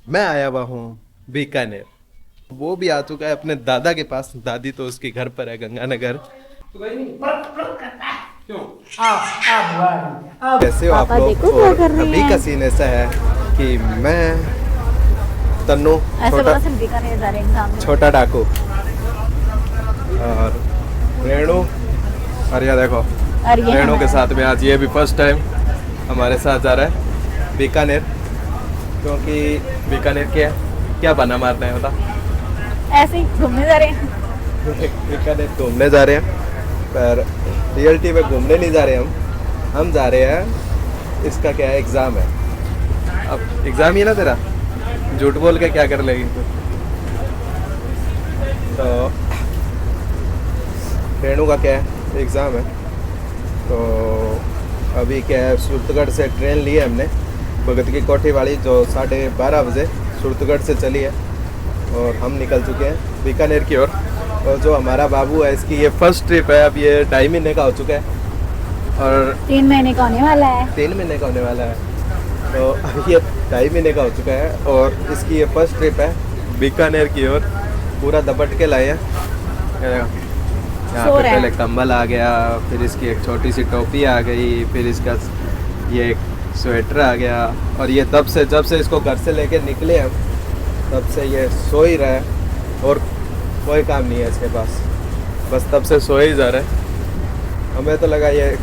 मैं आया हुआ हूँ बीकानेर। वो भी आ चुका है अपने दादा के पास, दादी तो उसकी घर पर है गंगानगर। कैसे हो आप पापा लोग? देखो क्या और कर रही अभी का हैं। सीन ऐसा है कि मैं तन्नू, ऐसे छोटा बोला सिर्फ बीकानेर जा रहे हैं एग्जाम में। छोटा डाकू और रेणु, और ये देखो और ये रेणु के हमारा साथ में आज ये भी फर्स्ट टाइम हमारे साथ जा रहा है बीकानेर। क्योंकि बीकानेर क्या बना मारना है बता। ऐसे ही घूमने जा रहे हैं। बीकानेर घूमने जा रहे हैं, पर रियलिटी में घूमने नहीं जा रहे हम जा रहे हैं, इसका क्या है, एग्ज़ाम है। अब एग्ज़ाम ही है ना तेरा, झूठ बोल के क्या कर लेगी तो रेणु का क्या है, एग्ज़ाम है। तो अभी क्या है, सूरतगढ़ से ट्रेन ली है हमने, भगत की कोठी वाली, जो 12:30 बजे सूरतगढ़ से चली है और हम निकल चुके हैं बीकानेर की ओर। और जो हमारा बाबू है, इसकी ये फर्स्ट ट्रिप है। अब ये 2.5 महीने का हो चुका है और 3 महीने का होने वाला है। 3 महीने का होने वाला है। तो अब ये 2.5 महीने का हो चुका है और इसकी ये फर्स्ट ट्रिप है बीकानेर की ओर। पूरा दपट के लाए हैं। ये देखो, यहाँ सो पे रहा है। पहले कंबल आ गया, फिर इसकी एक छोटी सी टोपी आ गई, फिर इसका ये एक स्वेटर आ गया। और ये जब से इसको घर से लेके निकले हम, तब से ये सो ही रहा है और कोई काम नहीं है इसके पास, बस तब से सो ही जा रहा है। हमें तो लगा ये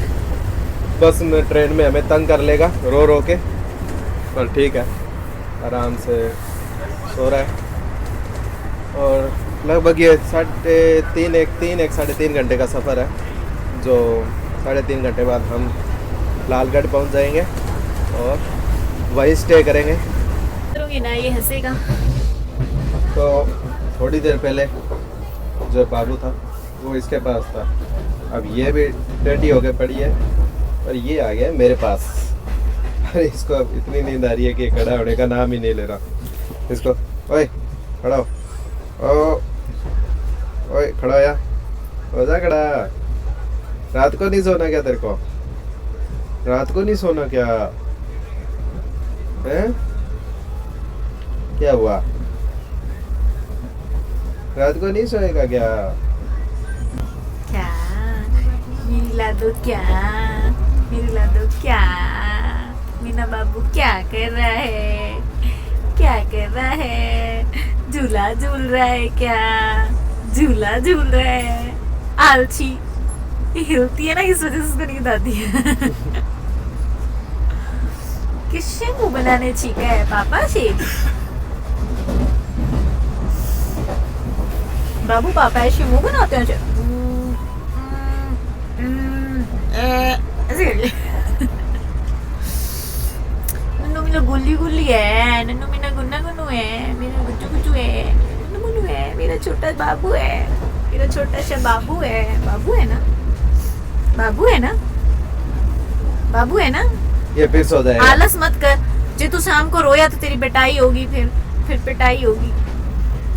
बस में ट्रेन में हमें तंग कर लेगा रो रो के, पर ठीक है, आराम से सो रहा है। और लगभग ये 3.5 घंटे का सफ़र है, जो 3.5 घंटे बाद हम लालगढ़ पहुंच जाएंगे और वहीं स्टे करेंगे। करूंगी ना, ये हंसेगा। तो थोड़ी देर पहले जो बाबू था वो इसके पास था, अब ये भी टेढ़ी होके पड़ी है और ये आ गया मेरे पास। अरे इसको अब इतनी नींद आ रही है कि खड़ा होने का नाम ही नहीं ले रहा। इसको, ओए खड़ा हो, ओ ओए खड़ा हो जा खड़ा। रात को नहीं सोना क्या तेरे को? रात को नहीं सोना क्या है? क्या हुआ, रात को नहीं सोएगा क्या? क्या मेरी लाडो, क्या मेरी लाडो, क्या मीना बाबू क्या कर रहा है? क्या कर रहा है? झूला झूल रहा है क्या? झूला झूल रहा है। आलसी, ये हिलती है ना, इस वजह से उसको नींद आती है। किससे मुंह बनाने चीका है? पापा से। बाबू पापा ऐसे मुंह बनाते हैं ऐसे करके। नन्नू मीना गुल्ली गुल्ली है, नन्नू मीना गुन्ना गुन्नू है, मेरा गुज्जू गुज्जू है, नन्नू मुन्नू है, मेरा छोटा बाबू है, मेरा छोटा सा बाबू है। बाबू है ना, बाबू है ना, बाबू है ना। ये फिर सो जाएगा। आलस मत कर, जे तू शाम को रोया तो तेरी पिटाई होगी, फिर पिटाई होगी,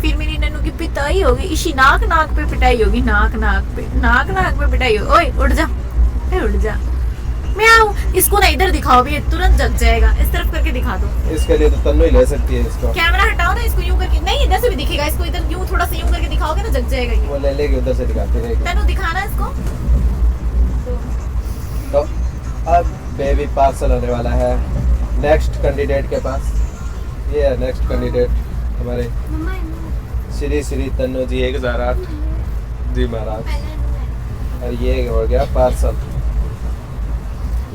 फिर मेरी नन्नू की पिटाई होगी। इसी नाक नाक पे पिटाई होगी, नाक नाक पे पिटाई होगी। ओए उठ जा, उठ जा। मैं आऊं, इसको ना इधर दिखाओ भी, ये तुरंत जग जाएगा। इस तरफ करके दिखा दो। इसके लिए तो तन्नू ही ले सकती है इसको। कैमरा हटाओ ना, इसको यूं करके। नहीं, इधर से भी दिखेगा, इसको इधर यूं थोड़ा सा यूं करके दिखाओगे ना, जग जाएगा ये। वो ले लेगी, उधर से दिखाती रहेगी। तनु दिखाना इसको। तो अब बेबी पार्सल होने वाला है नेक्स्ट कैंडिडेट के पास। ये है नेक्स्ट कैंडिडेट हमारे श्री श्री तन्नू जी 1008 जी महाराज। और ये हो गया पार्सल,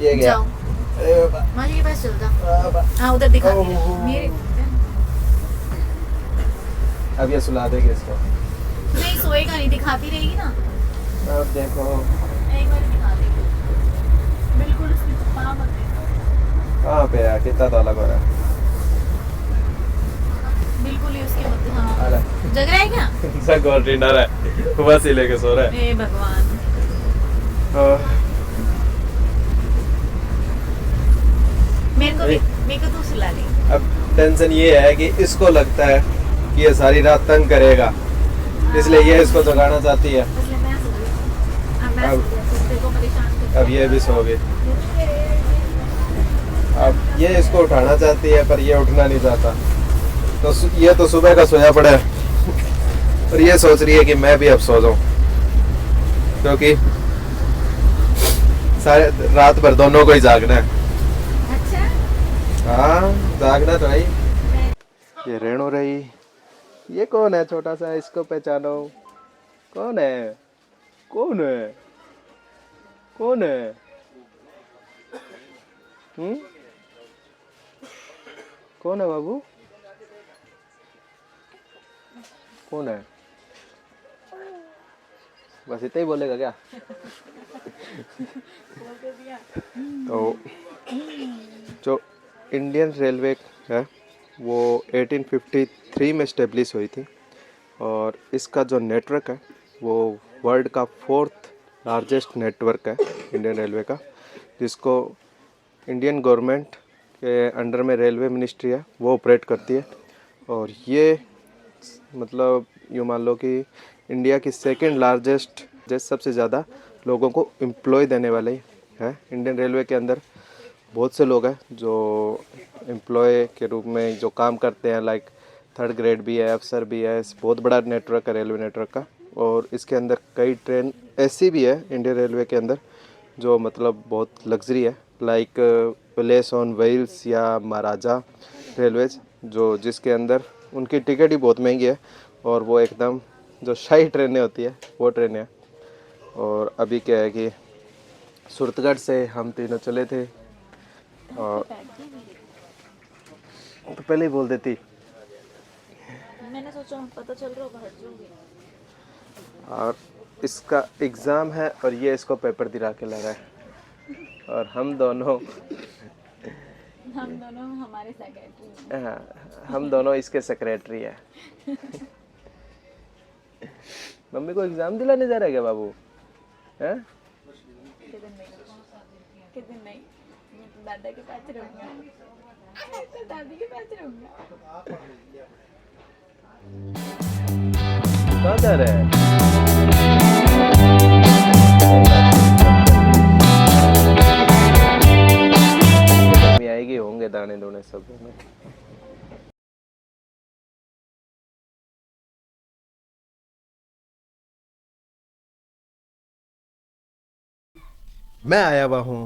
ये गया। जाओ अरे बाबा, माँ के पास चल जाओ। बाबा। हाँ उधर दिखा मेरे। अब ये सुला देगी इसको। नहीं सोएगा नहीं, दिखाती रहेगी ना। अब देखो एक बार दिखा देगी, बिल्कुल उसकी पाँव मत देखो। कहाँ पे है, कितना तो अलग हो रहा है। बिल्कुल ही उसके मत। हाँ अरे जग रहा है क्या? सब गोल डिनर है, बस ही लेके सो रहा है। हे भगवान। मेरे को तू सुला दे। अब टेंशन ये है कि इसको लगता है कि ये सारी रात तंग करेगा, इसलिए ये इसको जगाना चाहती है। इसलिए मैं सो गई। अब मैं अब- सो गया, तेरे को परेशान कर। अब ये भी सो गई। अब ये इसको उठाना चाहती है पर ये उठना नहीं चाहता। तो ये तो सुबह का सोया पड़ा है और ये सोच रही है कि मैं भी अब सो जाऊं, क्योंकि सारे रात भर दोनों को ही जागना है। अच्छा हाँ जागना तो है ही। ये रेणु रही। ये कौन है छोटा सा, इसको पहचानो? कौन है? कौन है? कौन है? कौन है बाबू? कौन है? बस इतना ही बोलेगा क्या? तो जो इंडियन रेलवे है वो 1853 में इस्टेब्लिश हुई थी और इसका जो नेटवर्क है वो वर्ल्ड का 4th लार्जेस्ट नेटवर्क है इंडियन रेलवे का, जिसको इंडियन गवर्नमेंट के अंडर में रेलवे मिनिस्ट्री है वो ऑपरेट करती है। और ये मतलब यूँ मान लो कि इंडिया की 2nd लार्जेस्ट, जैसे सबसे ज़्यादा लोगों को एम्प्लॉय देने वाले है। इंडियन रेलवे के अंदर बहुत से लोग हैं जो एम्प्लॉय के रूप में जो काम करते हैं, लाइक 3rd ग्रेड भी है, अफसर भी है। बहुत बड़ा नेटवर्क है रेलवे नेटवर्क का। और इसके अंदर कई ट्रेन ऐसी भी है इंडियन रेलवे के अंदर जो मतलब बहुत लग्जरी है, लाइक पैलेस ऑन व्हील्स या महाराजा रेलवेज, जो जिसके अंदर उनकी टिकट ही बहुत महंगी है और वो एकदम जो शाही ट्रेनें होती है वो ट्रेनें हैं। और अभी क्या है कि सूरतगढ़ से हम तीनों चले थे और तो पहले ही बोल देती। मैंने सोचा पता चल रहा होगा, हट जाओगे। और इसका एग्ज़ाम है और ये इसको पेपर दिला के ला रहा है और हम दोनों हमारे सेक्रेटरी। हाँ, हम दोनों इसके सेक्रेटरी है। मम्मी को एग्ज़ाम दिलाने जा रहा है क्या बाबू? हैं? कितने नहीं, मैं तो दादा के पास रहूंगा, तो दादी के पास रहूंगा। कहाँ जा रहा है? मम्मी आएगी, होंगे दाने दोने सब में। मैं आया हुआ हूँ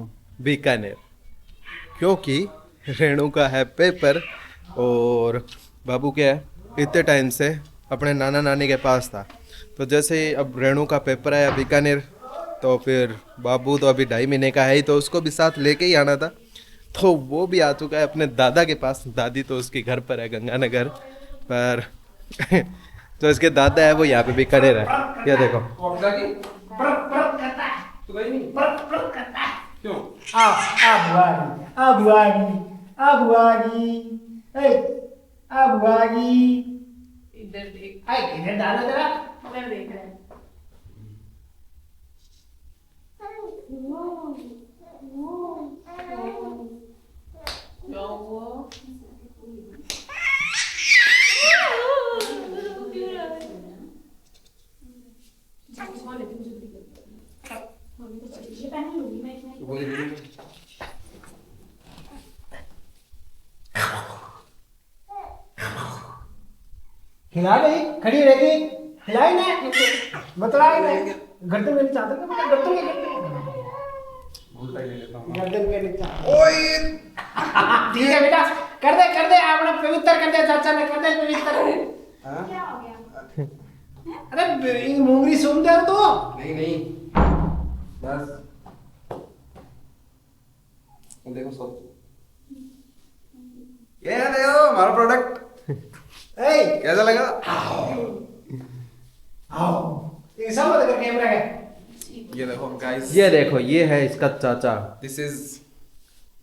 बीकानेर क्योंकि रेणु का है पेपर और बाबू क्या है इतने टाइम से अपने नाना नानी के पास था। तो जैसे ही अब रेणु का पेपर आया बीकानेर तो फिर बाबू तो अभी 2.5 महीने का है ही, तो उसको भी साथ लेके ही आना था। तो वो भी आ चुका है अपने दादा के पास। दादी तो उसके घर पर है गंगानगर पर। जो इसके दादा है वो यहाँ पे बीकानेर है। ये देखो क्यों? इधर देख, इधर डालो जरा। उधर देख रहा है। खिला गई खड़ी रहेगी, खिलाई ना बतलाई ना। गर्दन में चाहते हैं बेटा, गर्दन में गर्दन में नीचे। ओए ठीक है बेटा, कर दे अपना पवित्र कर दे, चाचा ने कर दे पवित्र। क्या हो गया? अरे ये मुंगरी सुन दे तो। नहीं बस देखो सब ये देखो हमारा प्रोडक्ट ए कैसा लगा? आओ ये सब मत कर कैमरा है। ये देखो गाइस, ये देखो ये है इसका चाचा। दिस इज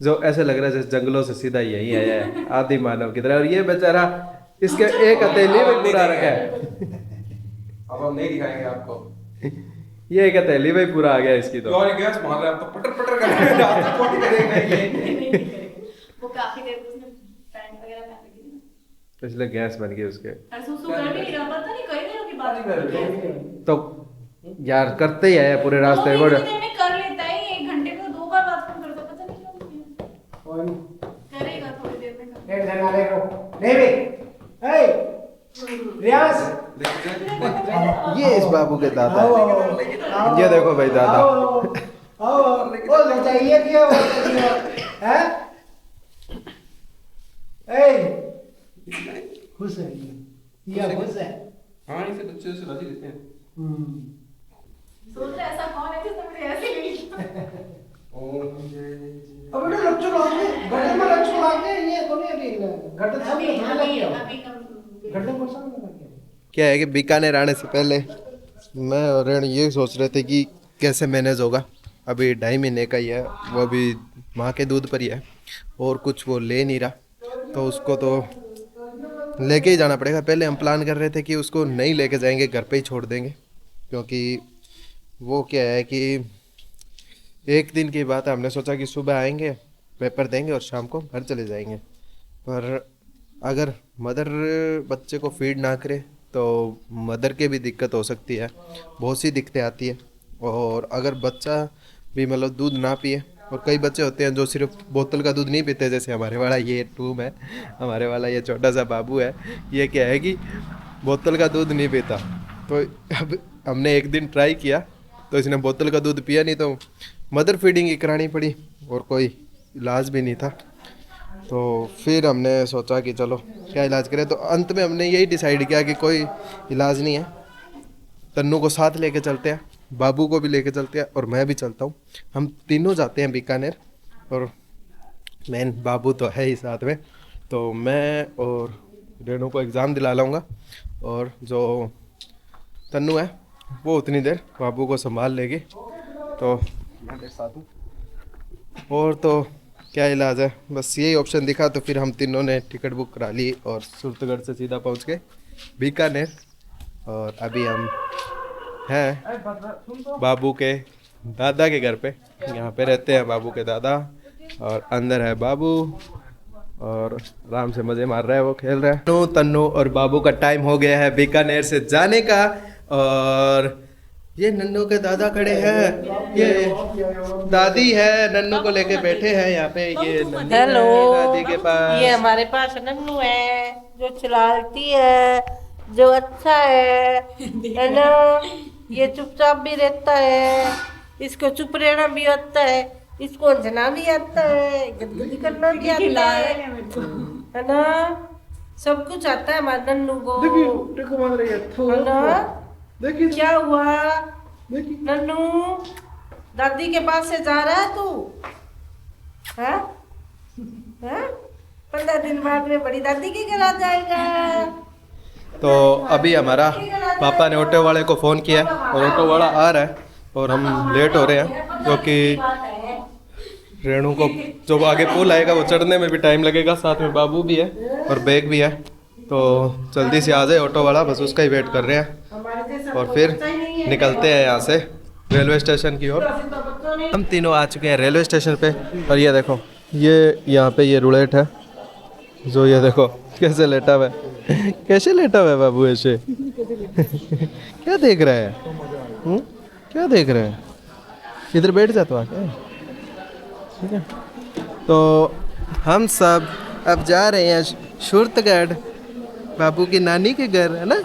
जो ऐसे लग रहा है जैसे जंगलों से सीधा यही आया है आदि मानव की तरह। और ये बेचारा इसके एक हथेली में पूरा रखा है। अब हम नहीं दिखाएंगे आपको। ये एक हथेली में पूरा आ गया इसकी तो। और गैस मार रहा है, अब तो पटर पटर करेगा, आप तो पोटी करेगा ये। वो काफी देर से उसने पैंट वगैरह पहन रखी थी ना, इसलिए गैस बन गई उसके। सुसु कर भी नहीं रहा, पता नहीं कहीं नहीं की बात कर रही है। तो यार करते ही आया पूरे रास्ते वो को। इतनी देर में कर लेता है, 1 घंटे में 2 बार बात फोन करता, पता नहीं क्यों कौन करेगा, थोड़ी देर में कर। डेढ़ घंटा देखो नहीं बे हे रियाज ये इस बाबू के दादा आओ है। आओ ये देखो भाई दादा। आओ ओ ले जाइए क्या है ए खुश है ये खुश है हाँ इसे बच्चे से राजी रहते हैं। सोच रहे ऐसा कौन है जिसने मुझे ऐसे ले लिया। अब बेटा लच्चू लागे गड्ढे में लच्चू लागे ये तो नहीं अभी गड्ढे सब में थोड़ा लग गया गड्ढे में सब में लग गया। क्या है कि बीकानेर आने से पहले मैं और रेणु ये सोच रहे थे कि कैसे मैनेज होगा। अभी 2.5 महीने का ही है, वो अभी माँ के दूध पर ही है और कुछ वो ले नहीं रहा, तो उसको तो लेके ही जाना पड़ेगा। पहले हम प्लान कर रहे थे कि उसको नहीं लेके जाएंगे, घर पे ही छोड़ देंगे, क्योंकि वो क्या है कि एक दिन की बात है। हमने सोचा कि सुबह आएंगे, पेपर देंगे और शाम को घर चले जाएंगे। पर अगर मदर बच्चे को फीड ना करे तो मदर के भी दिक्कत हो सकती है, बहुत सी दिक्कतें आती है। और अगर बच्चा भी मतलब दूध ना पिए, और कई बच्चे होते हैं जो सिर्फ बोतल का दूध नहीं पीते, जैसे हमारे वाला ये टूम है, हमारे वाला ये छोटा सा बाबू है, ये क्या है कि बोतल का दूध नहीं पीता। तो अब हमने एक दिन ट्राई किया तो इसने बोतल का दूध पिया नहीं, तो मदर फीडिंग ही करानी पड़ी और कोई इलाज भी नहीं था। तो फिर हमने सोचा कि चलो क्या इलाज करें, तो अंत में हमने यही डिसाइड किया कि कोई इलाज नहीं है, तन्नू को साथ लेके चलते हैं, बाबू को भी लेके चलते हैं और मैं भी चलता हूँ। हम तीनों जाते हैं बीकानेर, और मेन बाबू तो है ही साथ में। तो मैं और रेणु को एग्ज़ाम दिला लाऊंगा, और जो तन्नू है वो उतनी देर बाबू को संभाल लेगी। तो मैं तेरे साथ हूँ। और तो क्या इलाज है, बस यही ऑप्शन दिखा, तो फिर हम तीनों ने टिकट बुक करा ली और सूरतगढ़ से सीधा पहुँच गए बीकानेर। और अभी हम हैं बाबू के दादा के घर पे, यहाँ पे रहते हैं बाबू के दादा, और अंदर है बाबू और आराम से मज़े मार रहा है, वो खेल रहा है। तन्नू और बाबू का टाइम हो गया है बीकानेर से जाने का, और ये नन्नू के दादा खड़े हैं, ये दादी है, नन्नू को लेके बैठे हैं यहाँ पे। ये नन्नू हेलो, है दादी के पास। ये हमारे पास नन्नू है जो चलाती है, जो अच्छा है ना। ये चुपचाप भी रहता है, इसको चुप रहना भी आता है, इसको अंजना भी आता है, गदगदी करना भी आता है ना। सब कुछ आता है हमारे नन्नू को, है ना। क्या हुआ नन्नू, दादी के पास से जा रहा है तू? हाँ? 15 दिन बाद में बड़ी दादी के घर आ जाएगा। तो अभी हमारा पापा ने ऑटो वाले को फ़ोन किया और ऑटो वाला आ रहा है, और हम लेट हो रहे हैं क्योंकि रेणु को जो आगे पुल आएगा वो चढ़ने में भी टाइम लगेगा, साथ में बाबू भी है और बैग भी है। तो जल्दी से आ जाए ऑटो वाला, बस उसका ही वेट कर रहे हैं, और फिर निकलते हैं यहाँ से रेलवे स्टेशन की ओर। हम तीनों आ चुके हैं रेलवे स्टेशन पे, और ये देखो ये यहाँ पे ये रुलेट है, जो ये देखो कैसे लेटा हुआ है, कैसे लेटा हुआ है बाबू ऐसे क्या देख रहा है? क्या देख रहा है? इधर बैठ जा तो आके, ठीक है। तो हम सब अब जा रहे हैं सूरतगढ़, बाबू की नानी के घर, है ना।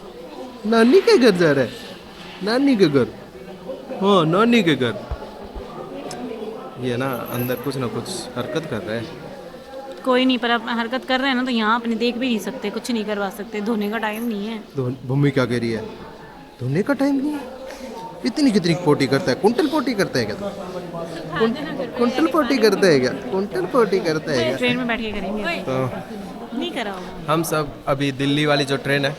नानी के घर जा रहे हैं, नानी के घर, हाँ नानी के घर। ये ना अंदर कुछ ना कुछ हरकत कर रहा है। कोई नहीं, पर आप हरकत कर रहे हैं ना, तो यहाँ अपने देख भी नहीं सकते, कुछ नहीं करवा सकते, धोने का टाइम नहीं है। भूमि क्या कह रही है? धोने का टाइम नहीं है? इतनी कितनी पोटी करता है? कुंटल पोटी करता है क्या? कुंटल पोटी करता है क्या? कुंटल पोटी करता है क्या? ट्रेन में बैठ के करेंगे तो नहीं करा होगा। हम सब अभी दिल्ली वाली जो ट्रेन है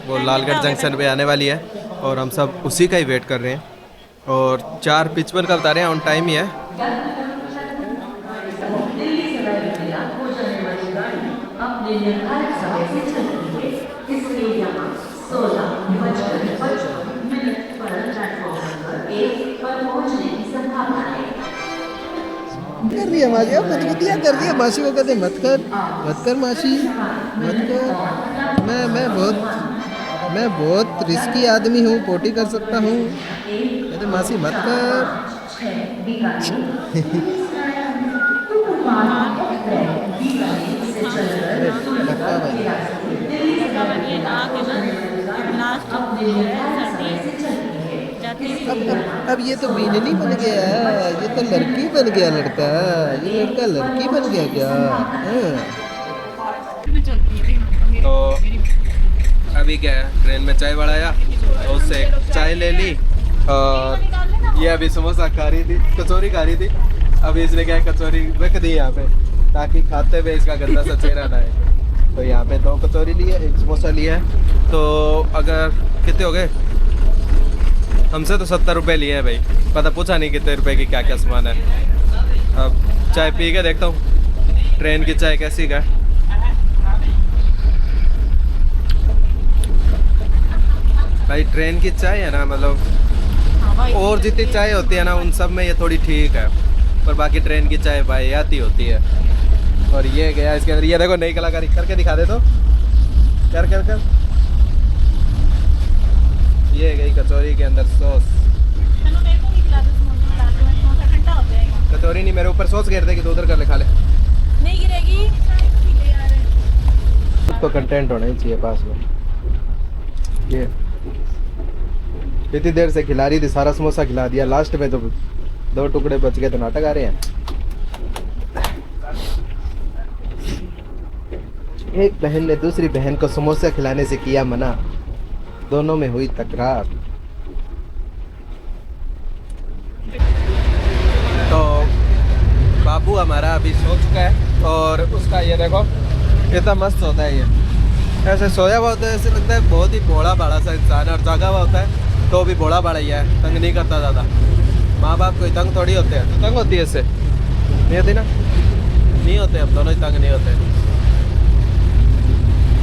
वो लालगढ़ जंक्शन पे आने वाली है, और हम सब उसी का ही वेट कर रहे हैं। और 4:55 का बता रहे हैं, ऑन टाइम ही है। कर रही है मासी, अब गतिविधियाँ कर रही है मासी को, कहते मत कर मासी, मत कर। मैं बहुत रिस्की आदमी हूँ, पोटी कर सकता हूँ, कहते मासी मत कर। अब ये तो बिजली बन गया, ये तो लड़की बन गया लड़का, ये लड़का लड़की बन गया क्या? तो अभी क्या है, ट्रेन में चाय वाला आया तो उससे चाय ले ली, और ये अभी समोसा खा रही थी, कचौरी खा रही थी। अभी इसने क्या है, कचौरी रख दी यहाँ पे ताकि खाते हुए इसका गंदा सा चेहरा ना आए। तो यहाँ पे 2 कचौरी ली है, 1 समोसा लिया है। तो अगर कितने हो गए, हमसे तो 70 रुपये लिए हैं भाई, पता पूछा नहीं कितने रुपए की क्या क्या सामान है। अब चाय पी के देखता हूँ ट्रेन की चाय कैसी का है। भाई ट्रेन की चाय है ना, मतलब और जितनी चाय होती है ना उन सब में ये थोड़ी ठीक है, पर बाकी ट्रेन की चाय भाई आती होती है। और ये गया इसके अंदर, ये देखो नई कलाकारी करके दिखा दे तो, कर कर कर, ये गई कचौरी के अंदर सॉस। कचौरी नहीं, मेरे ऊपर सॉस गिर देगी तो उधर कर ले, खा ले। नहीं गिरेगी। तो कंटेंट होना ही चाहिए पास में। ये इतनी देर से खिला रही थी, सारा समोसा खिला दिया, लास्ट में तो 2 टुकड़े बच गए तो नाटक आ रहे हैं। एक बहन ने दूसरी बहन को समोसा खिलाने से किया मना, दोनों में हुई तकरार। तो बाबू हमारा अभी सो चुका है, और उसका ये देखो कितना मस्त होता है, ये ऐसे सोया हुआ होता है, ऐसे लगता है बहुत ही भोला भाड़ा सा इंसान है, और जागा हुआ होता है तो भी भोला भाड़ा ही है, तंग नहीं करता ज़्यादा। माँ बाप कोई तंग थोड़ी होते हैं, तो तंग होती है इससे, नहीं होती ना, नहीं होते, हम दोनों ही तंग नहीं होते।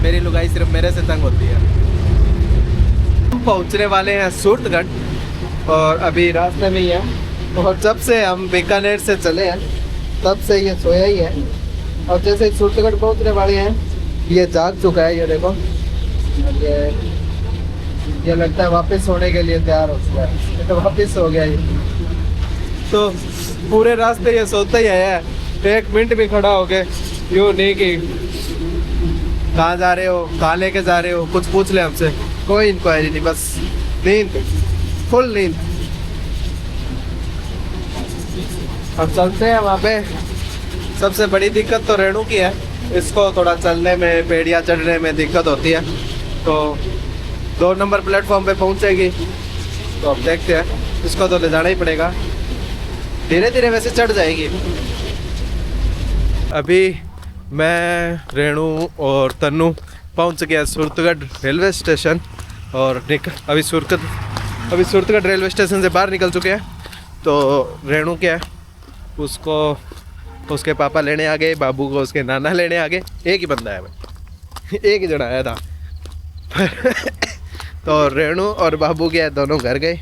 मेरी लुगाई सिर्फ मेरे से तंग होती है। पहुँचने वाले हैं सूरतगढ़, और अभी रास्ते में ही है, और जब से हम बीकानेर से चले हैं तब से ये सोया ही है, और जैसे सूरतगढ़ पहुँचने वाले हैं ये जाग चुका है। ये देखो, ये लगता है वापस सोने के लिए तैयार हो चुका है, ये तो वापस हो गया ये। तो पूरे रास्ते ये सोता ही आया है, 1 मिनट भी खड़ा हो गए यूँ नहीं कि कहाँ जा रहे हो, कहाँ लेके जा रहे हो, कुछ पूछ ले हमसे, कोई इंक्वायरी नहीं, बस नींद, फुल नींद। अब चलते हैं वहाँ पे। सबसे बड़ी दिक्कत तो रेणु की है, इसको थोड़ा चलने में, पेड़िया चढ़ने में दिक्कत होती है, तो 2 नंबर प्लेटफॉर्म पे पहुँचेगी। तो अब देखते हैं, इसको तो ले जाना ही पड़ेगा, धीरे धीरे वैसे चढ़ जाएगी। अभी मैं, रेणु और तन्नू पहुंच गया सूरतगढ़ रेलवे स्टेशन, और अभी सूरतगढ़ रेलवे स्टेशन से बाहर निकल चुके हैं। तो रेणु क्या है, उसको उसके पापा लेने आ गए, बाबू को उसके नाना लेने आ गए। एक ही बंदा है भाई, एक ही जन आया था। तो रेणु और बाबू क्या है, दोनों घर गए,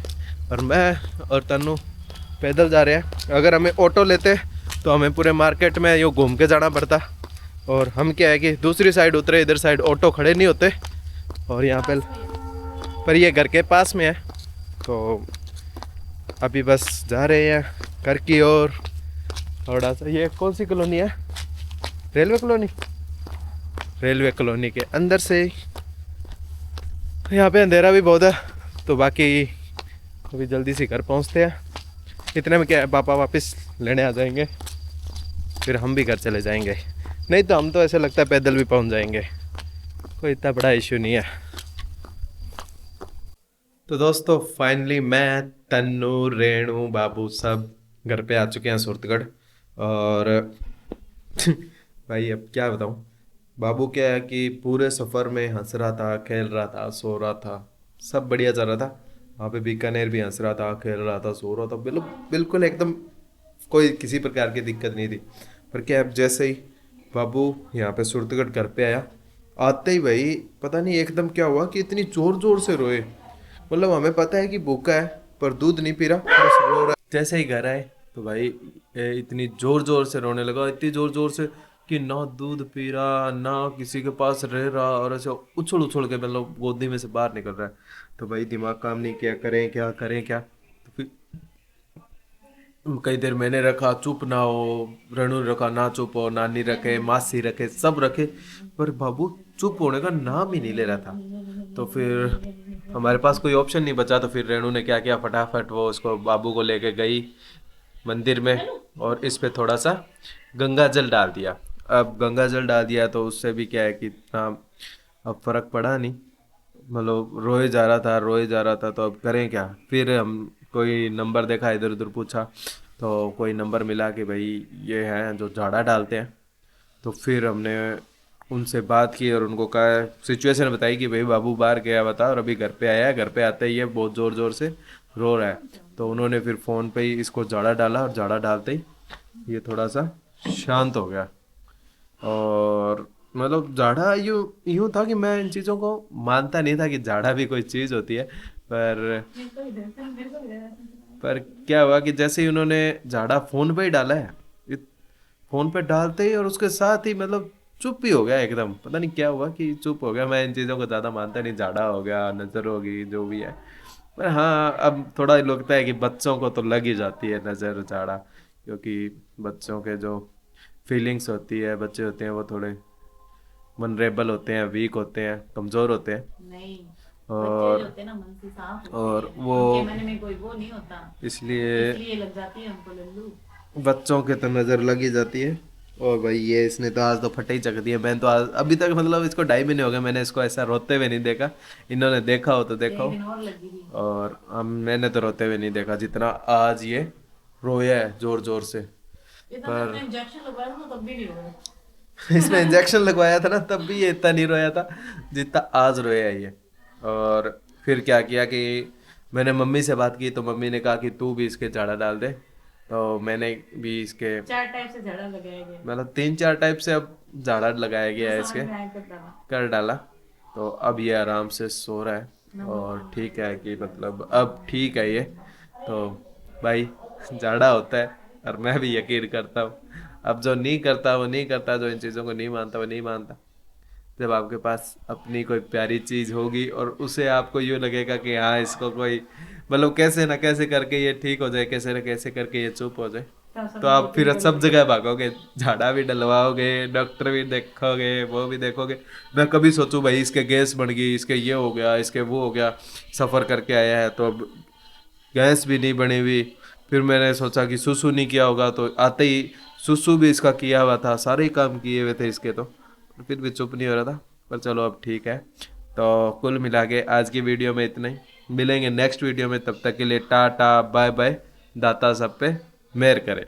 और मैं और तन्नू पैदल जा रहे हैं। अगर हमें ऑटो लेते तो हमें पूरे मार्केट में यूँ घूम के जाना पड़ता, और हम क्या है कि दूसरी साइड उतरे, इधर साइड ऑटो खड़े नहीं होते, और यहाँ पर ये घर के पास में है। तो अभी बस जा रहे हैं घर की ओर, थोड़ा सा। ये कौन सी कॉलोनी है, रेलवे कॉलोनी, रेलवे कॉलोनी के अंदर से। यहाँ पे अंधेरा भी बहुत है, तो बाकी अभी जल्दी से घर पहुँचते हैं। इतने में क्या है, पापा वापस लेने आ जाएंगे, फिर हम भी घर चले जाएंगे। नहीं तो हम तो ऐसे लगता है पैदल भी पहुंच जाएंगे, कोई इतना बड़ा इशू नहीं है। तो दोस्तों फाइनली मैं, तन्नू, रेणु, बाबू सब घर पे आ चुके हैं सूरतगढ़। और भाई अब क्या बताऊं, बाबू क्या है कि पूरे सफ़र में हंस रहा था, खेल रहा था, सो रहा था, सब बढ़िया चल रहा था। वहाँ पे बीकानेर भी हंस रहा था, खेल रहा था, सो रहा था, बिल्कुल एकदम कोई किसी प्रकार की दिक्कत नहीं थी। पर क्या अब जैसे ही बाबू यहाँ पे सूरतगढ़ घर पे आया, आते ही भाई पता नहीं एकदम क्या हुआ कि इतनी ज़ोर ज़ोर से रोए। मतलब हमें पता है कि भूखा है पर दूध नहीं पी रहा, बस रो रहा। जैसे ही घर आए तो भाई इतनी ज़ोर ज़ोर से रोने लगा, इतनी ज़ोर ज़ोर से कि ना दूध पी रहा, ना किसी के पास रह रहा, और ऐसे उछल उछल के मतलब गोदी में से बाहर निकल रहा है। तो भाई दिमाग काम नहीं किया, करें क्या। तो फिर कई देर मैंने रखा चुप ना हो, रेणु रखा ना चुप हो, नानी रखे, मासी रखे, सब रखे, पर बाबू चुप होने का नाम ही नहीं ले रहा था। तो फिर हमारे पास कोई ऑप्शन नहीं बचा, तो फिर रेणु ने क्या किया, फटाफट वो उसको बाबू को लेके गई मंदिर में और इस पे थोड़ा सा गंगा जल डाल दिया। अब गंगा जल डाल दिया तो उससे भी क्या है कि इतना अब फर्क पड़ा नहीं, मतलब रोए जा रहा था रोए जा रहा था, तो अब करें क्या। फिर हम कोई नंबर देखा, इधर उधर पूछा तो कोई नंबर मिला कि भाई ये हैं जो झाड़ा डालते हैं। तो फिर हमने उनसे बात की और उनको कहा, सिचुएशन बताई कि भाई बाबू बाहर गया बता और अभी घर पे आया है, घर पे आते ही ये बहुत ज़ोर ज़ोर से रो रहा है। तो उन्होंने फिर फ़ोन पे ही इसको झाड़ा डाला और झाड़ा डालते ही ये थोड़ा सा शांत हो गया। और मतलब झाड़ा यूँ यूँ था कि मैं इन चीज़ों को मानता नहीं था कि झाड़ा भी कोई चीज़ होती है, पर क्या हुआ कि जैसे ही उन्होंने झाड़ा फ़ोन पे ही डाला है, फ़ोन पे डालते ही और उसके साथ ही मतलब चुप ही हो गया एकदम, पता नहीं क्या हुआ कि चुप हो गया। मैं इन चीज़ों को ज़्यादा मानता नहीं, झाड़ा हो गया, नज़र होगी, जो भी है। पर हाँ, अब थोड़ा लगता है कि बच्चों को तो लग ही जाती है नज़र, झाड़ा, क्योंकि बच्चों के जो फीलिंग्स होती है, बच्चे होते हैं वो थोड़े वनरेबल होते हैं, वीक होते हैं, कमज़ोर होते हैं। नहीं, और बच्चे होते हैं ना मन से साफ होते और हैं, वो उनके मन में कोई वो नहीं होता, इसलिए इसलिए लग जाती है हमको लल्लू। बच्चों के तो नज़र लग ही जाती है। और भाई ये इसने तो आज तो फटे ही चक दिए। मैं तो आज अभी तक मतलब इसको 2.5 महीने हो गए, मैंने इसको ऐसा रोते हुए नहीं देखा। इन्होंने देखा हो तो देखा एक दिन हो, और लगी थी। और मैंने तो रोते हुए नहीं देखा जितना आज ये रोया है जोर जोर से। इतना मैंने इंजेक्शन लगवाया था तब भी नहीं हुआ। इसमें इंजेक्शन लगवाया था ना, तब भी ये इतना नहीं रोया था जितना आज रोया है ये। और फिर क्या किया कि मैंने मम्मी से बात की, तो मम्मी ने कहा कि तू भी इसके झाड़ा डाल दे। तो मैंने भी इसके 4 टाइप से झाड़ा लगाया गया, मतलब 3-4 टाइप से अब झाड़ा लगाया गया है इसके, समझ में आया कर डाला। कर डाला। तो अब ये आराम से सो रहा है और ठीक है कि मतलब अब ठीक है ये। तो भाई झाड़ा होता है और मैं भी यकीन करता हूँ। अब जो नहीं करता वो नहीं करता, जो इन चीज़ों को नहीं मानता वो नहीं मानता। जब आपके पास अपनी कोई प्यारी चीज़ होगी और उसे आपको यूँ लगेगा कि हाँ इसको कोई मतलब कैसे ना कैसे करके ये ठीक हो जाए, कैसे ना कैसे करके ये चुप हो जाए, तो आप फिर सब जगह भागोगे, झाड़ा भी डलवाओगे, डॉक्टर भी देखोगे, वो भी देखोगे। मैं कभी सोचूं भाई इसके गैस बन गई, इसके ये हो गया, इसके वो हो गया, सफ़र करके आया है तो अब गैस भी नहीं बनी हुई। फिर मैंने सोचा कि सुसु नहीं किया होगा, तो आते ही सुसु भी इसका किया हुआ था, सारे ही काम किए हुए थे इसके, तो फिर भी चुप नहीं हो रहा था। पर चलो अब ठीक है। तो कुल मिला के आज की वीडियो में इतना ही, मिलेंगे नेक्स्ट वीडियो में, तब तक के लिए टाटा बाय बाय, दाता सब पे मेहर करे।